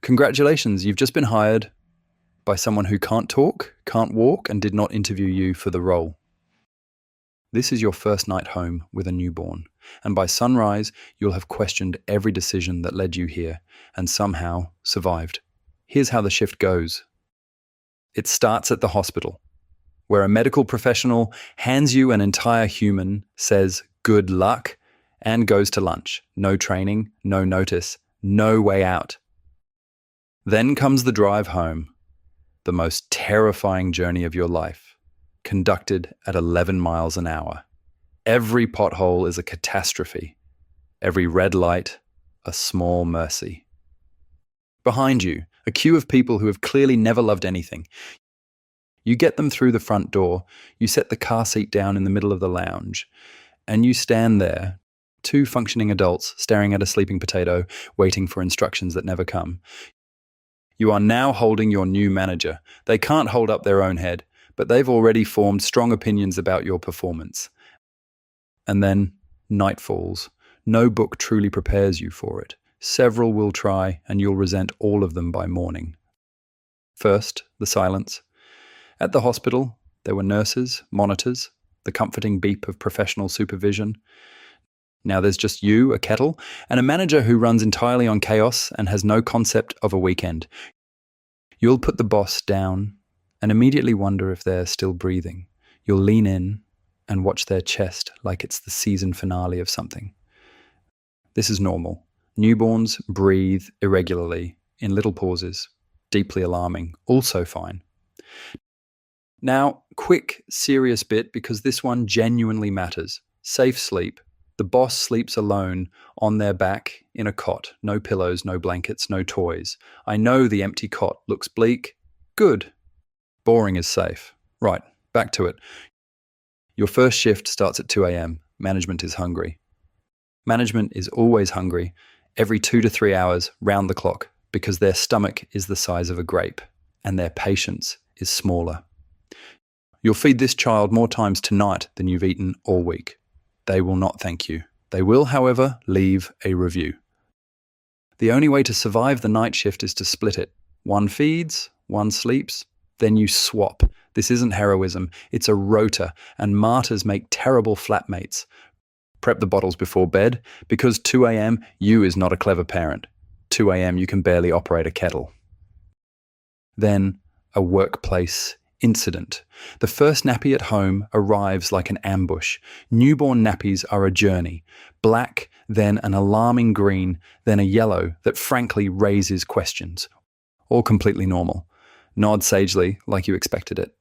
Congratulations, you've just been hired by someone who can't talk, can't walk, and did not interview you for the role. This is your first night home with a newborn, and by sunrise, you'll have questioned every decision that led you here and somehow survived. Here's how the shift goes. It starts at the hospital, where a medical professional hands you an entire human, says good luck, and goes to lunch. No training, no notice, no way out. Then comes the drive home, the most terrifying journey of your life, conducted at 11 miles an hour. Every pothole is a catastrophe. Every red light, a small mercy. Behind you, a queue of people who have clearly never loved anything. You get them through the front door, you set the car seat down in the middle of the lounge, and you stand there, two functioning adults staring at a sleeping potato, waiting for instructions that never come. You are now holding your new manager. They can't hold up their own head, but they've already formed strong opinions about your performance. And then night falls. No book truly prepares you for it. Several will try, and you'll resent all of them by morning. First, the silence. At the hospital, there were nurses, monitors, the comforting beep of professional supervision. Now there's just you, a kettle, and a manager who runs entirely on chaos and has no concept of a weekend. You'll put the boss down and immediately wonder if they're still breathing. You'll lean in and watch their chest like it's the season finale of something. This is normal. Newborns breathe irregularly, in little pauses, deeply alarming, also fine. Now, quick, serious bit, because this one genuinely matters. Safe sleep. The boss sleeps alone on their back in a cot. No pillows, no blankets, no toys. I know the empty cot looks bleak. Good. Boring is safe. Right, back to it. Your first shift starts at 2 a.m. Management is hungry. Management is always hungry, every 2 to 3 hours, round the clock, because their stomach is the size of a grape and their patience is smaller. You'll feed this child more times tonight than you've eaten all week. They will not thank you. They will, however, leave a review. The only way to survive the night shift is to split it. One feeds, one sleeps, then you swap. This isn't heroism, it's a rota, and martyrs make terrible flatmates. Prep the bottles before bed, because 2 a.m. you is not a clever parent. 2 a.m. you can barely operate a kettle. Then, a workplace incident. The first nappy at home arrives like an ambush. Newborn nappies are a journey. Black, then an alarming green, then a yellow that frankly raises questions. All completely normal. Nod sagely like you expected it.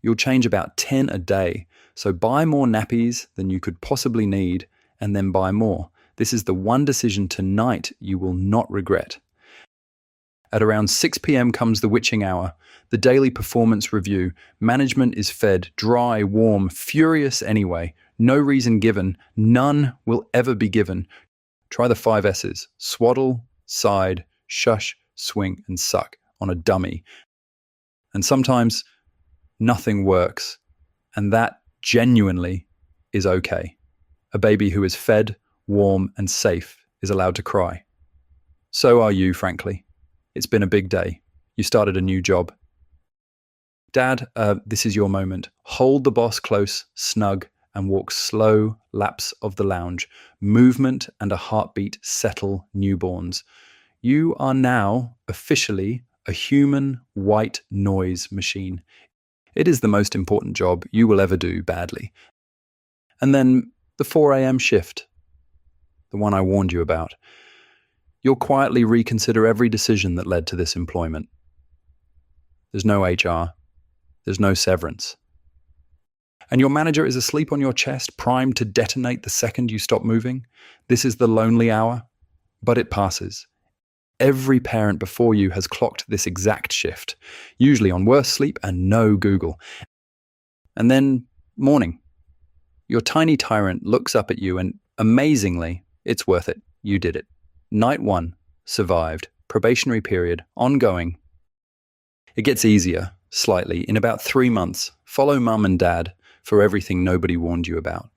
You'll change about 10 a day, so buy more nappies than you could possibly need, and then buy more. This is the one decision tonight you will not regret. At around 6 p.m. comes the witching hour, the daily performance review. Management is fed, dry, warm, furious anyway. No reason given, none will ever be given. Try the 5 S's, swaddle, side, shush, swing, and suck on a dummy. And sometimes nothing works, and that genuinely is okay. A baby who is fed, warm, and safe is allowed to cry. So are you, frankly. It's been a big day. You started a new job. Dad, this is your moment. Hold the boss close, snug, and walk slow laps of the lounge. Movement and a heartbeat settle newborns. You are now officially a human white noise machine. It is the most important job you will ever do badly. And then the 4 a.m. shift, the one I warned you about. You'll quietly reconsider every decision that led to this employment. There's no HR. There's no severance. And your manager is asleep on your chest, primed to detonate the second you stop moving. This is the lonely hour, but it passes. Every parent before you has clocked this exact shift, usually on worse sleep and no Google. And then morning. Your tiny Tyrant looks up at you and, amazingly, it's worth it. You did it. Night 1, survived. Probationary period, ongoing. It gets easier, slightly, in about 3 months. Follow mum and dad for everything nobody warned you about.